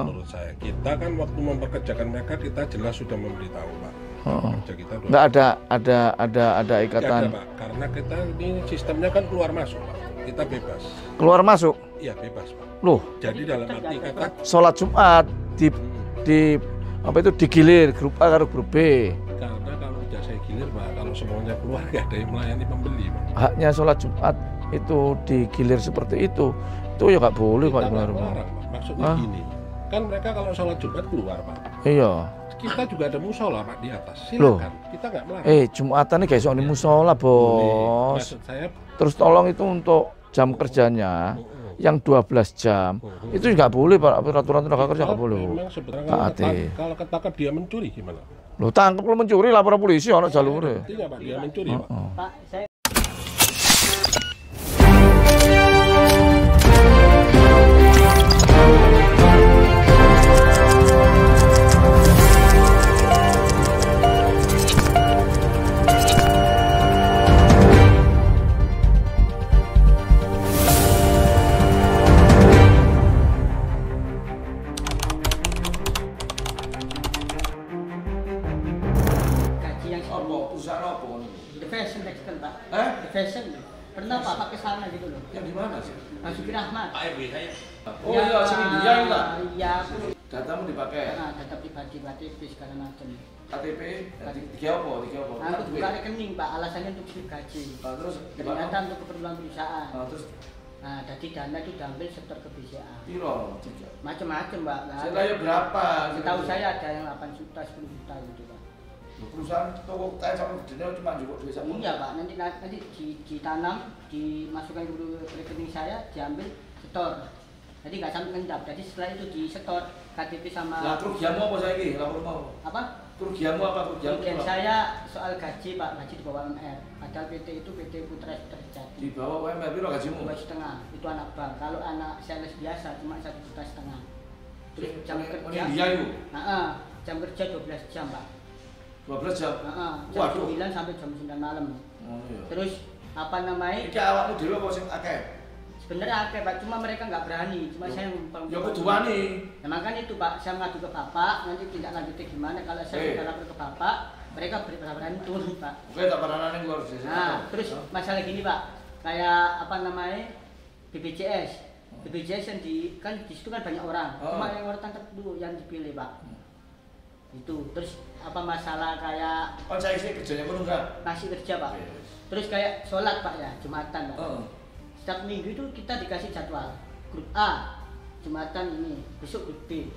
menurut saya. Kita kan waktu memperkerjakan mereka kita jelas sudah memberitahu Pak. Kerja kita nggak ada ikatan. Ada, Pak. Karena kita ini sistemnya kan keluar masuk Pak. Kita bebas. Keluar masuk? Iya bebas Pak. Loh. Jadi dalam arti kata sholat Jumat di apa itu digilir grup A atau grup B. Karena kalau tidak saya gilir Pak, kalau semuanya keluar nggak ada yang melayani pembeli Pak. Haknya sholat Jumat itu digilir seperti itu ya nggak boleh Pak. Kita nggak larang Pak. Maksudnya gini, kan mereka kalau sholat Jumat keluar Pak. Iya. Kita juga ada musola Pak di atas. Silakan. Kita nggak melarang. Jumatan nih guys, ini musola bos. Maksud saya. Terus tolong itu untuk jam kerjanya yang 12 jam itu nggak boleh Pak, peraturan tenaga kerja nggak boleh. Memang sebenarnya kalau ketangkap dia mencuri gimana? Lo tangkap lo mencuri, lapor polisi orang jalur. Tidak Pak, dia mencuri Pak. Pak, saya fashion. Pernah Pak ke sana gitu loh. Yang di mana sih? Mas Suki Rahmat. Pak RW saya. Oh iya, sini dia enggak? Iya. Datamu dipakai? Nah, data pribadi, KTP segala macam. KTP? Tiga apa? Nah, untuk buka rekening Pak, alasannya untuk slip gaji. Terus? Ternyata untuk keperluan perusahaan. Terus? Nah, jadi dana itu diambil setor ke BCA. Piro? Macam-macam Pak. Saya berapa? Setahu saya ada yang 8 juta, 10 juta gitu Pak. Perusahaan toko kayak sama gedenya cuma juga duit sama. Iya Pak, nanti ditanam, dimasukkan ke rekening saya, diambil, setor. Jadi nggak sampai ngendap. Jadi setelah itu disetor KTP sama. Lah kerugianmu apa saya ini? Lapor mau. Apa? Kerugianmu apa? Kerugian saya soal gaji Pak, gaji di bawah UMR. Padahal PT itu PT Putra terjadi. Di bawah UMR berapa gajimu? 2,5. Itu anak bank. Kalau anak sales biasa cuma 1,5 juta. Terus jam kerja. Dia itu. Jam kerja 12 jam Pak. 12 jam? Jam 9 sampai jam 9 malam. Iya. Terus apa namanya? Iki awakmu dhewe apa sing akeh? Sebenarnya akeh Pak, cuma mereka nggak berani. Cuma saya ya kudu wani. Nah, makanya itu Pak, saya ngadu ke Bapak, nanti tindak lanjutnya gimana kalau saya sudah lapor ke Bapak, mereka berani turun Pak. Oke, tak paranane luar biasa. Nah, terus masalah gini Pak, kayak apa namanya? BPJS. BPJS yang kan di situ kan banyak orang. Cuma yang orang tertentu yang dipilih Pak. Itu terus apa masalah kayak saya isi kerjanya pun enggak masih kerja Pak. Terus kayak sholat Pak ya, Jumatan Pak. Setiap minggu itu kita dikasih jadwal grup A Jumatan ini, besok grup B.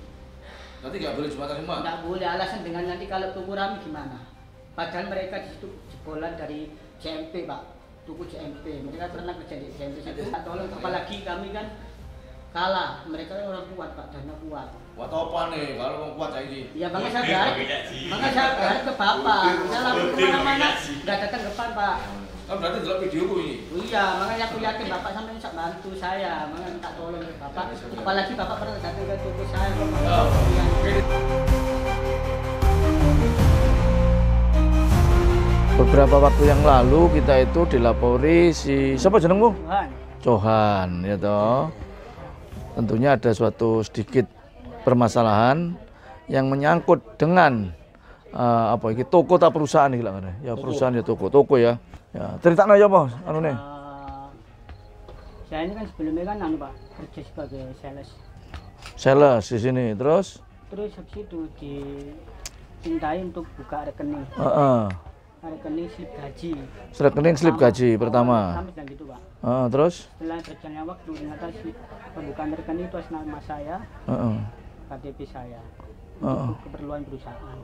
Nanti nggak boleh Jumatan semua? Nggak boleh, alasan dengan nanti kalau tuku rame gimana. Padahal mereka di situ jebolan dari CMP Pak, tuku CMP. Mereka pernah kerja di CMP itu. Tolong apalagi kami kan kalah, mereka orang kuat Pak, dana kuat. Kuat apa nih kalau mau kuat lagi? Ya bang saya berharap ke Bapak. Saya langsung kemana-mana nggak datang depan Pak. Kan berarti dalam videoku ini. Iya, makanya aku yakin Bapak sampai bisa bantu saya, makanya minta tolong ke Bapak. Apalagi Bapak pernah datang ke toko saya. Beberapa waktu yang lalu kita itu dilapori si siapa jenengmu? Johan, ya toh. Tentunya ada suatu sedikit permasalahan yang menyangkut dengan apa ini toko atau perusahaan ini lah ya perusahaan ya toko ya cerita aja Bos anu nih saya ini kan sebelumnya kan anu Pak kerja sebagai sales di sini terus habis itu dicintai untuk buka rekening rekening slip gaji pertama sampai dan gitu Pak terus setelah berjalannya waktu ternyata pembukaan rekening itu atas nama saya KTP saya untuk keperluan perusahaan.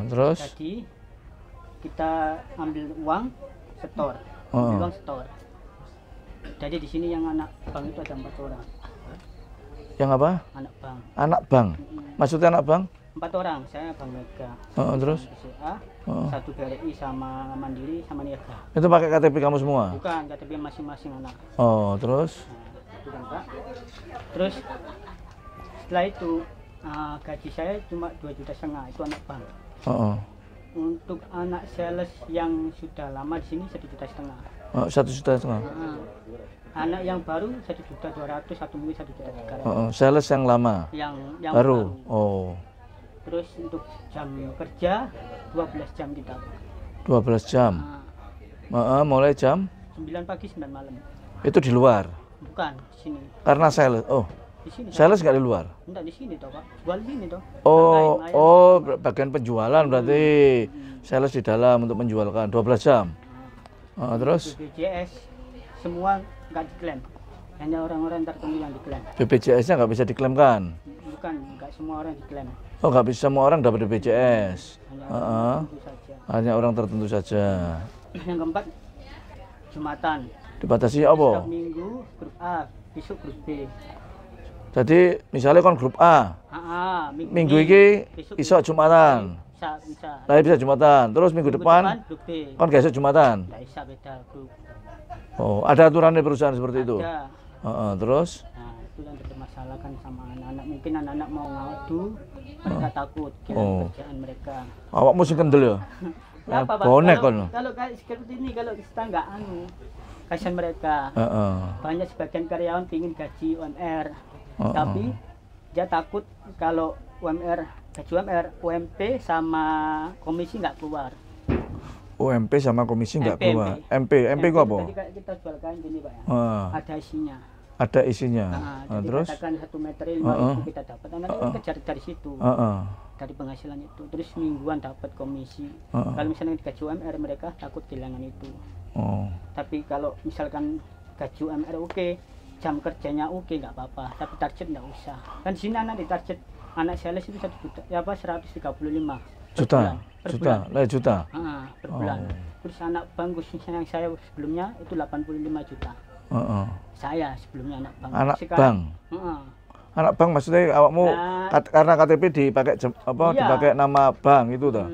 Terus? Jadi kita ambil uang setor, Jadi di sini yang anak bank itu ada 4 orang. Yang apa? Anak bank. Anak bank. Maksudnya anak bank? 4 orang. Saya Bank Mega. Terus? BCA, 1 BRI sama Mandiri sama Niaga. Itu pakai KTP kamu semua? Bukan, KTP masing-masing anak. Terus? Nah, itu kan Pak. Terus setelah itu gaji saya cuma 2,5 juta itu anak bank. Untuk anak sales yang sudah lama di sini 1,5 juta. Oh, 1,5 juta. Anak yang baru 1.200.000, satu minggu 1.300.000. Sales yang lama. Yang Baru. baru. Oh. Terus untuk jam kerja 12 jam kita. 12 jam. Mulai jam 9 pagi 9 malam. itu di luar. Bukan di sini. Karena sales. Oh. Di sini. Sales nggak di luar. Enggak di sini toh, Pak. Jual di sini toh. Oh, bagian penjualan berarti. Sales di dalam untuk menjualkan 12 jam. Terus BPJS semua nggak diklaim. Hanya orang-orang tertentu yang diklaim. BPJS-nya nggak bisa diklaimkan. Bukan, nggak semua orang diklaim. Oh, nggak bisa semua orang dapat BPJS. Hanya orang tertentu saja. Hanya orang tertentu saja. Yang keempat, Jumatan. Dibatasi apa? Setiap minggu grup A, besok grup B. Jadi misalnya kon grup A, minggu ini iso Jumatan. Bisa. Lah bisa Jumatan. Terus minggu depan grup B. kon gak iso Jumatan. Nggak bisa beda grup. Oh, ada aturan di perusahaan seperti itu. Ada. Terus? Nah, itu yang dipermasalahkan sama anak-anak. Mungkin anak-anak mau ngadu, mereka takut kehilangan kerjaan mereka. Awakmu sing kendel ya? Kenapa, Pak? Bonek kon. Kalau kayak seperti ini, kalau kita nggak kasihan mereka. Banyak sebagian karyawan ingin gaji UMR, tapi dia takut kalau gaji UMR, UMP sama komisi nggak keluar. UMP sama komisi nggak keluar. MP itu apa? Jadi kayak kita jual kain gini, Pak ya. Ada isinya. Ada isinya. Jadi Terus? katakan 1 meter 5.000 kita dapat. Nanti kita cari dari situ. Dari penghasilan itu. Terus mingguan dapat komisi. Kalau misalnya gaji UMR mereka takut kehilangan itu. Tapi kalau misalkan gaji UMR oke, jam kerjanya oke, nggak apa-apa. Tapi target nggak usah. Kan di sini anak di target anak sales itu 135 juta. Juta. Per bulan. Terus anak bank khususnya yang saya sebelumnya itu 85 juta. Saya sebelumnya anak bank. Anak bank. Anak bank maksudnya awakmu karena KTP dipakai dipakai nama bank itu toh.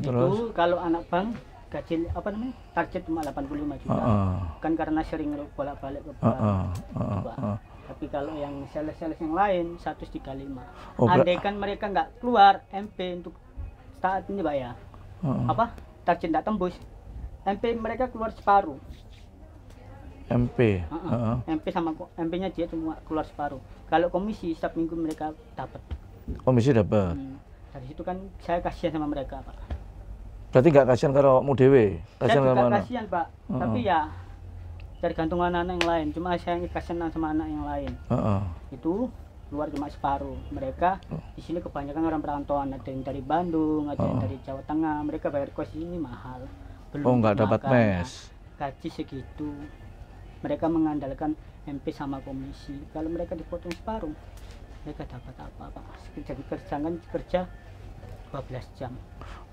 Terus itu kalau anak bank gaji target cuma 85 juta. Kan karena sering bolak-balik ke bank. Tapi kalau yang sales-sales yang lain 135. Andaikan mereka nggak keluar MP untuk saat ini, Pak ya. Target nggak tembus. MP mereka keluar separuh. MP. MP sama MP-nya dia cuma keluar separuh. Kalau komisi setiap minggu mereka dapat. Komisi dapat. Dari situ kan saya kasihan sama mereka, Pak. Berarti nggak kasihan kalau mu dewe? Kasihan saya juga kasihan, Pak. Tapi ya tergantung anak-anak yang lain. Cuma saya kasihan sama anak yang lain. Itu keluar cuma separuh. Mereka di sini kebanyakan orang perantauan. Ada yang dari Bandung, ada yang dari Jawa Tengah. Mereka bayar kos di sini mahal. Belum nggak dapat mes. Gaji segitu. Mereka mengandalkan MP sama komisi. Kalau mereka dipotong separuh, mereka dapat apa, Pak? Jadi kerja 12 jam.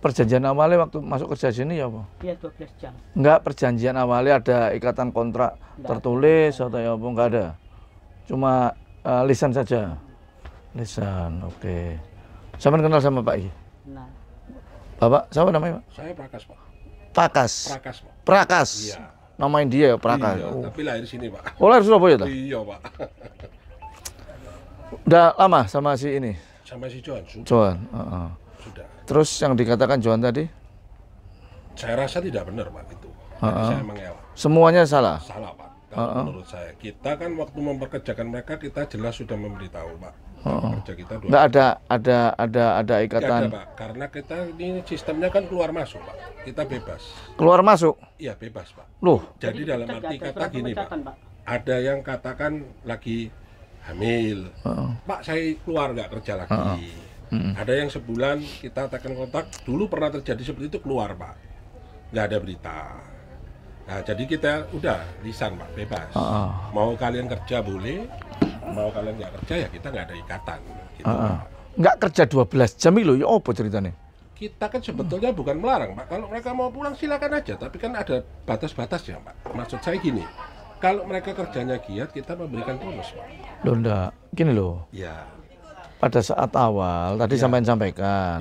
Perjanjian awalnya waktu masuk kerja sini ya apa? Iya 12 jam. Enggak, perjanjian awalnya ada ikatan kontrak tertulis atau ya apa? Enggak ada. Cuma lisan saja. Lisan, oke. Sama kenal sama Pak I? Nah. Bapak, siapa namanya Pak? Saya Prakas, Pak. Prakas? Prakas, Pak. Prakas? Iya. Namain dia ya, Prakas? Iya, tapi lahir sini, Pak. Oh, lahir Surabaya, tak? Iya, Pak. Udah lama sama si ini? Sama si Johan, sudah. Johan, Sudah. Terus yang dikatakan Johan tadi? Saya rasa tidak benar, Pak, itu. Jadi saya mengelak. Semuanya salah? Salah, Pak. Kalau menurut saya, kita kan waktu memperkerjakan mereka, kita jelas sudah memberitahu, Pak. Kerja kita nggak ada ikatan? Nggak ada, Pak. Karena kita ini sistemnya kan keluar masuk, Pak. Kita bebas. Keluar masuk? Iya, bebas, Pak. Loh? Jadi dalam arti kata gini, Pak. Ada yang katakan lagi hamil. Pak, saya keluar nggak kerja lagi. Ada yang sebulan kita tekan kontak. Dulu pernah terjadi seperti itu, keluar, Pak. Nggak ada berita. Nah, jadi kita udah lisan, Pak, bebas. Mau kalian kerja boleh, mau kalian nggak kerja ya kita nggak ada ikatan. Gitu, nggak kerja 12 jam itu ya apa ceritanya? Kita kan sebetulnya bukan melarang, Pak. Kalau mereka mau pulang silakan aja, tapi kan ada batas-batasnya, Pak. Maksud saya gini, kalau mereka kerjanya giat, kita memberikan bonus, Pak. Loh enggak, gini loh. Ya. Pada saat awal tadi sampaikan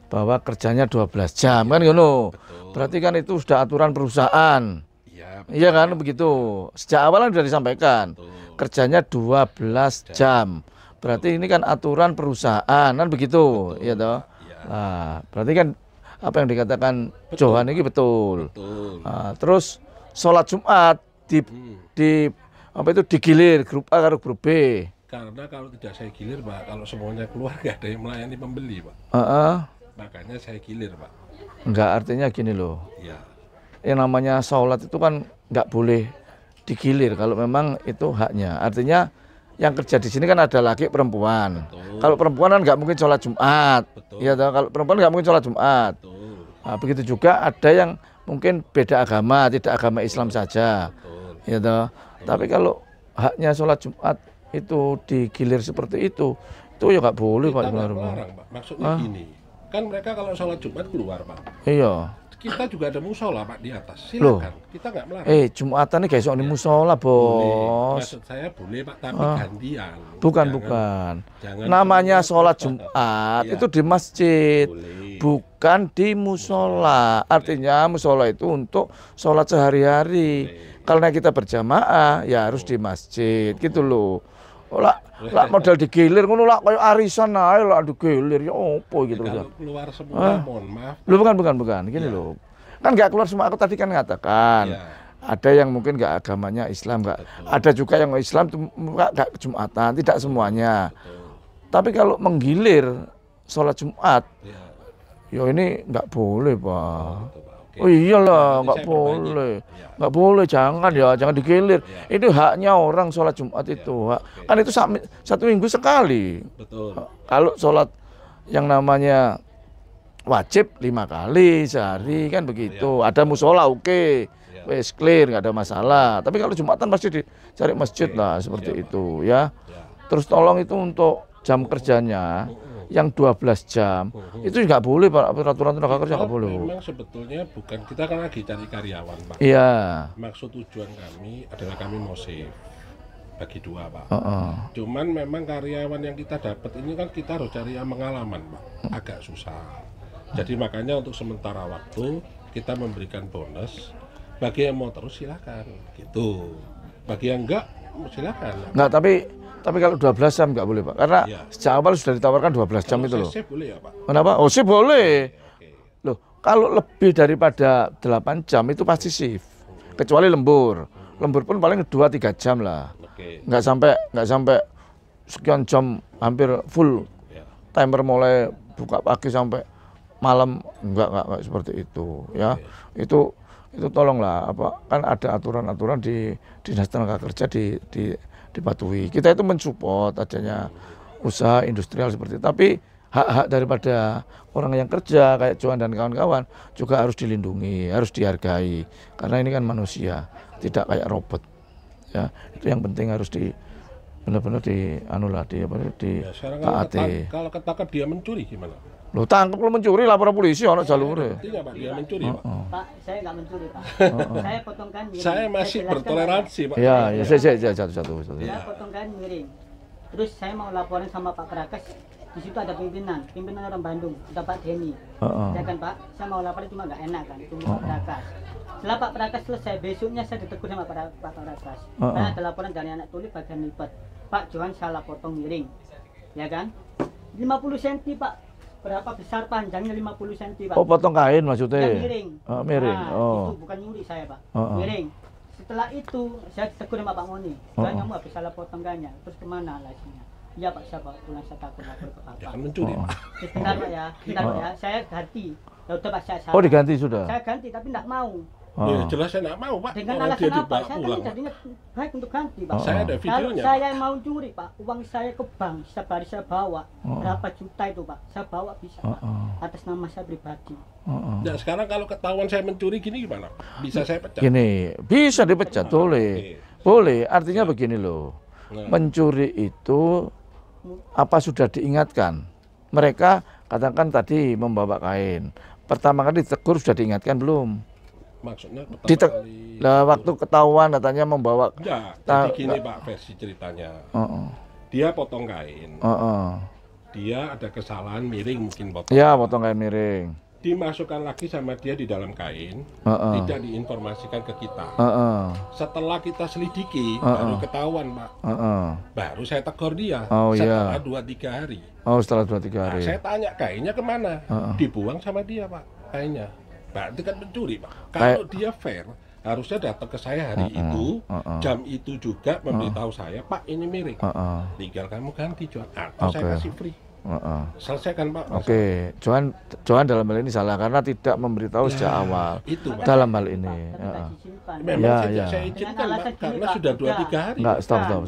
bahwa kerjanya 12 jam kan gitu. Berarti kan itu sudah aturan perusahaan. Iya kan begitu. Sejak awal sudah disampaikan. Kerjanya 12 jam. Berarti ini kan aturan perusahaan kan begitu, ya toh. Nah, berarti kan apa yang dikatakan Johan ini betul. Betul. Terus sholat Jumat di apa itu digilir grup A karo grup B. Karena kalau tidak saya gilir, Pak, kalau semuanya keluar nggak ada yang melayani pembeli, Pak. Makanya saya gilir, Pak. Enggak, artinya gini loh. Ya. Yang namanya sholat itu kan nggak boleh digilir kalau memang itu haknya. Artinya yang kerja di sini kan ada laki perempuan. Betul. Kalau perempuan kan nggak mungkin sholat Jumat. Betul. Ya, kalau perempuan nggak mungkin sholat Jumat. Betul. Nah, begitu juga ada yang mungkin beda agama, tidak agama Islam saja. Betul. Ya, tapi kalau haknya sholat Jumat itu digilir seperti itu ya nggak boleh Pak. Kita nggak melarang, Pak. Maksudnya gini, kan mereka kalau sholat Jumat keluar, Pak. Iya. Kita juga ada musola, Pak, di atas. Silakan. Kita nggak melarang. Jumatan ini guys, ini musola, Bos. Maksud saya boleh, Pak, tapi gantian. Bukan. Namanya sholat Jumat itu di masjid, bukan di musola. Artinya musola itu untuk sholat sehari-hari. Karena kita berjamaah, ya harus di masjid, gitu loh. Lah modal digilir ngono lah kayak arisan ae lah digilir ya opo gitu loh. Kalau keluar semua mohon maaf. Lu bukan gini loh. Kan enggak keluar semua, aku tadi kan mengatakan. Ada yang mungkin enggak agamanya Islam enggak. Ada juga yang Islam enggak Jumatan, tidak semuanya. Tapi kalau menggilir sholat Jumat ya ini enggak boleh, Pak. Oh iyalah, nggak boleh, nggak boleh, jangan digilir. Itu haknya orang sholat Jumat itu, kan itu satu minggu sekali. Betul. Kalau sholat yang namanya wajib 5 kali sehari kan begitu. Ada musola oke, wes clear nggak ada masalah. Tapi kalau Jumatan pasti dicari masjid lah seperti itu ya. Terus tolong itu untuk jam kerjanya yang 12 jam itu nggak boleh Pak, peraturan tenaga kerja nggak boleh. Memang sebetulnya bukan, kita kan lagi cari karyawan, Pak. Iya. Maksud tujuan kami adalah kami mau save bagi 2, Pak. Cuman memang karyawan yang kita dapat ini kan kita harus cari yang pengalaman, Pak. Agak susah. Jadi makanya untuk sementara waktu kita memberikan bonus. Bagi yang mau terus silakan, gitu. Bagi yang enggak silakan. Enggak, tapi kalau 12 jam nggak boleh Pak, karena sejak awal sudah ditawarkan 12 jam itu loh. Shift boleh ya Pak? Kenapa? Oh shift boleh. Loh, kalau lebih daripada 8 jam itu pasti shift. Kecuali lembur. Lembur pun paling 2-3 jam lah. Nggak sampai sekian jam hampir full. Timer mulai buka pagi sampai malam enggak seperti itu ya. Itu tolonglah kan ada aturan-aturan di Dinas Tenaga Kerja dipatuhi. Kita itu mensupport adanya usaha industrial seperti itu. Tapi hak-hak daripada orang yang kerja kayak Johan dan kawan-kawan juga harus dilindungi, harus dihargai. Karena ini kan manusia, tidak kayak robot. Ya, itu yang penting harus benar-benar taati. Kalau ketangkap dia mencuri gimana? Lo tangkap lo mencuri, lapor polisi ono jalure. Tidak Pak, dia mencuri Pak. Pak, saya nggak mencuri Pak. Saya potongkan miring. Saya masih bertoleransi Pak. Iya, saya satu. Saya potongkan miring. Terus saya mau laporin sama Pak Prakas. Di situ ada pimpinan orang Bandung, ada Pak Denny. Ya kan Pak, saya mau laporin cuma nggak enak kan, tunggu Pak Prakas. Setelah Pak Prakas selesai, besoknya saya ditegur sama Pak Prakas. Karena ada laporan dari anak tuli bagian lipat. Pak Johan salah potong miring, ya kan? 50 cm Pak. Berapa besar panjangnya 50 cm Pak. Oh, potong kain maksudnya? Yang miring. Miring. Nah, itu bukan nyuri saya Pak. Miring. Setelah itu saya ditegur sama Pak Moni. Kan kamu habis salah potong kainnya. Terus kemana lasinya? Iya Pak, saya bawa pulang, saya takut lapor ke Bapak. Jangan mencuri Pak. Bentar Pak ya, saya ganti. Ya udah Pak, saya salah. Oh diganti sudah? Saya ganti tapi enggak mau. Ya, jelas saya enggak mau Pak. Dengan alasan apa? Saya kan jadinya baik untuk ganti Pak. Saya ada videonya. Kalau saya mau curi Pak, uang saya ke bank, setiap hari saya bawa. Berapa juta itu Pak? Saya bawa bisa Pak. Atas nama saya pribadi. Nah sekarang kalau ketahuan saya mencuri gini gimana? Bisa saya pecat? Gini, bisa dipecat boleh. Boleh, artinya begini loh. Mencuri itu apa sudah diingatkan? Mereka katakan tadi membawa kain. Pertama kali ditegur sudah diingatkan belum? Maksudnya waktu ketahuan katanya membawa. Ya, jadi gini Pak versi ceritanya. Dia potong kain. Dia ada kesalahan miring mungkin potong. Ya, potong kain miring. Dimasukkan lagi sama dia di dalam kain, tidak diinformasikan ke kita. Setelah kita selidiki, baru ketahuan Pak. Baru saya tegur dia. Setelah 2-3 hari. Oh, setelah 2-3 hari. Nah, saya tanya kainnya kemana? Dibuang sama dia Pak. kayaknya. Berarti kan mencuri, Pak. Kalau dia fair, harusnya datang ke saya hari itu, jam itu juga memberitahu saya, Pak ini miring. Tinggal kamu ganti, Johan. Atau saya kasih free. Selesaikan, Pak. Oke, Johan dalam hal ini salah karena tidak memberitahu sejak awal. Itu, Pak. Dalam hal ini. Memang saya izinkan, Pak, karena sudah 2-3 hari. Enggak, stop.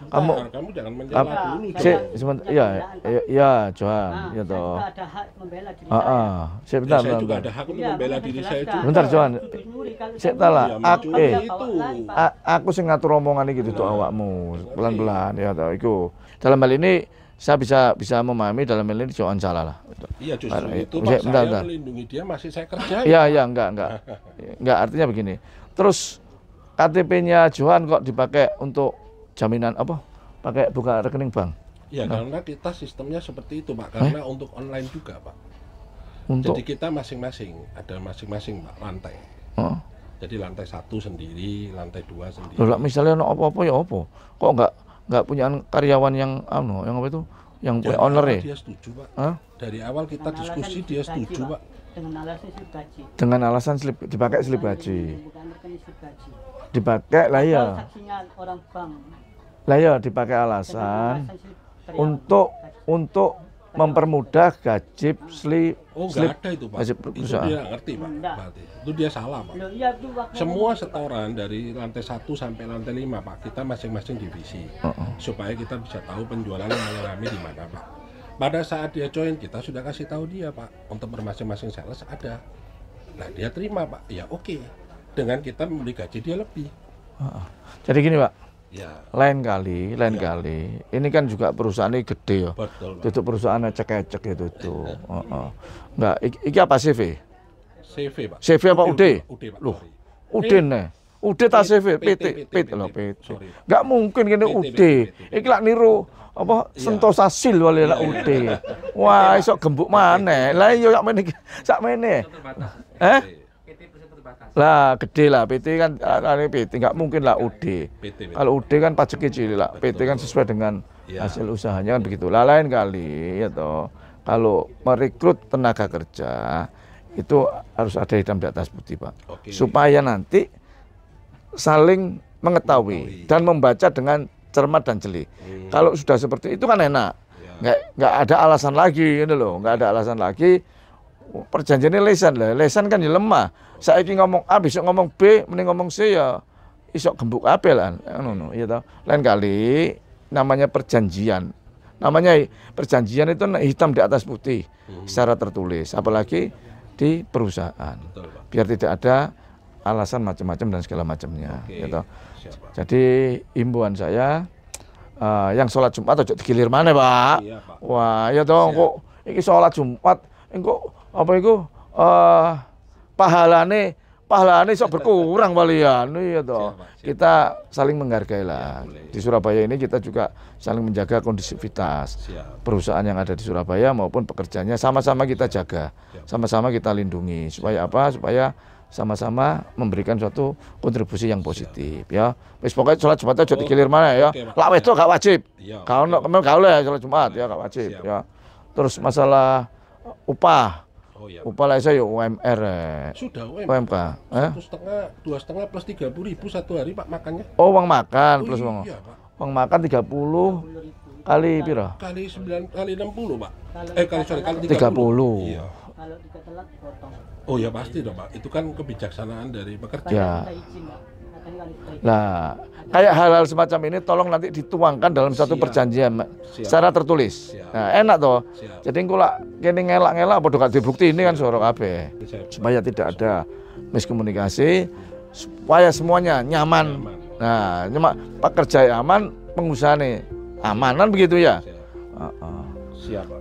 Kamu jangan menyela dulu. Ya, Johan, ya toh. Ada hak membela diri Sebentar, saya juga ada hak untuk membela diri saya juga. Bentar, Johan. Setelah aku sing ngatur omongan iki tutuk awakmu pelan-pelan ya toh iku. Dalam hal ini saya bisa memahami dalam hal ini Johan salah lah. Iya justru itu Pak, saya melindungi dia masih saya kerjain. Iya, enggak artinya begini. Terus KTP-nya Johan kok dipakai untuk jaminan apa? Pakai buka rekening bank? Ya karena kita sistemnya seperti itu Pak, karena untuk online juga Pak. Jadi kita masing-masing, ada masing-masing Pak lantai. Jadi lantai 1 sendiri, lantai 2 sendiri. Loh, misalnya apa-apa ya apa? Kok enggak punya karyawan yang yang apa itu? Yang punya owner ya? Dia setuju Pak. Dari awal kita diskusi dia setuju Pak. Dengan alasan slip dipakai slip gaji. Dipakai lah ya. Orang bank. Lah ya dipakai alasan untuk mempermudah gaji slip. Oh enggak ada itu Pak. Itu dia ngerti Pak. Berarti itu dia salah Pak. Semua setoran dari lantai 1 sampai lantai 5 Pak, kita masing-masing divisi. Supaya kita bisa tahu penjualannya mengalami di mana Pak. Pada saat dia join kita sudah kasih tahu dia Pak, untuk bermasing-masing sales ada. Nah dia terima Pak, ya oke. Dengan kita memberi gaji dia lebih. Jadi gini Pak. Ya. Lain kali. Ini kan juga perusahaan ini gede ya. Betul. Itu perusahaannya cek-cek itu tuh. Enggak, iki apa CV? CV Pak. CV apa UD? UD Pak. Loh, UD nih. UD ta CV, PT loh, PT. Enggak mungkin kene UD. Iki lak niru apa Sentosa Sil wale lak UD. Wah, iso gembuk maneh. Lah iya sak mene. Lah gede lah PT kan PT nggak mungkin lah UD. Kalau UD kan pajaknya cilik lah, PT kan sesuai dengan hasil usahanya kan begitu. Lah lain kali ya toh. Kalau merekrut tenaga kerja itu harus ada hitam di atas putih Pak. Supaya nanti saling mengetahui dan membaca dengan cermat dan jeli. Kalau sudah seperti itu kan enak. Nggak ada alasan lagi ini loh, nggak ada alasan lagi. Perjanjiannya lesan kan ya lemah. Saiki ngomong A besok ngomong B, mending ngomong C ya isok gembuk kabeh lah ngono ya toh. Lain kali namanya perjanjian. Namanya perjanjian itu hitam di atas putih secara tertulis, apalagi di perusahaan. Biar tidak ada alasan macam-macam dan segala macamnya ya toh. Jadi imbauan saya yang sholat Jumat ojo digilir maneh, Pak. Iya, Pak. Wah, ya toh kok iki sholat Jumat engko apa iku pahalane sok berkurang walian ya toh. Kita saling menghargai lah. Di Surabaya ini kita juga saling menjaga kondusivitas. Perusahaan yang ada di Surabaya maupun pekerjanya sama-sama kita jaga. Sama-sama kita lindungi supaya apa? Supaya sama-sama memberikan suatu kontribusi yang positif ya. Wis pokoke salat Jumat aja digilir maneh ya. Lak wedok gak wajib. Kalau gak oleh salat Jumat ya gak wajib ya. Terus masalah upah. Upah lah saya UMR. Sudah UMK. 2,5 plus 30.000 satu hari Pak makannya. Oh uang makan plus uang. Uang makan 30 kali piro? Kali 9 kali 60 Pak. Kali 30. Iya. Kalau tidak telat potong. Oh ya pasti dong Pak. Itu kan kebijaksanaan dari pekerja. Ya. Nah, kayak hal-hal semacam ini tolong nanti dituangkan dalam satu perjanjian secara tertulis. Nah, enak toh. Jadi engko lak kene ngelak-ngelak padha gak dibukti ini kan suara kabeh. Supaya tidak ada miskomunikasi, supaya semuanya nyaman. Nah, cuma pekerja aman, pengusaha nih amanan begitu ya.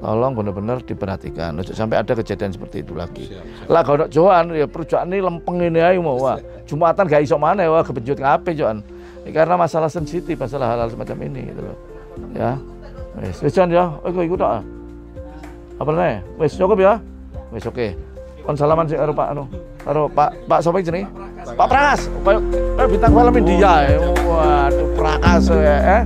Tolong benar-benar diperhatikan. Sampai ada kejadian seperti itu lagi. Lah kalau Johan ya perusahaan ini lempeng ini ae mau wah. Jumatan gak iso maneh wah kebenjut ngape Johan. Karena masalah sensitif, masalah hal-hal semacam ini gitu loh. Ya. Wis Johan ya, ikut tok. Apa nih? Wis cukup ya? Wis oke. Kon salaman sik karo Pak karo Pak sapa jenenge? Pak Prakas. Kayak bintang film India. Waduh Prakas ya.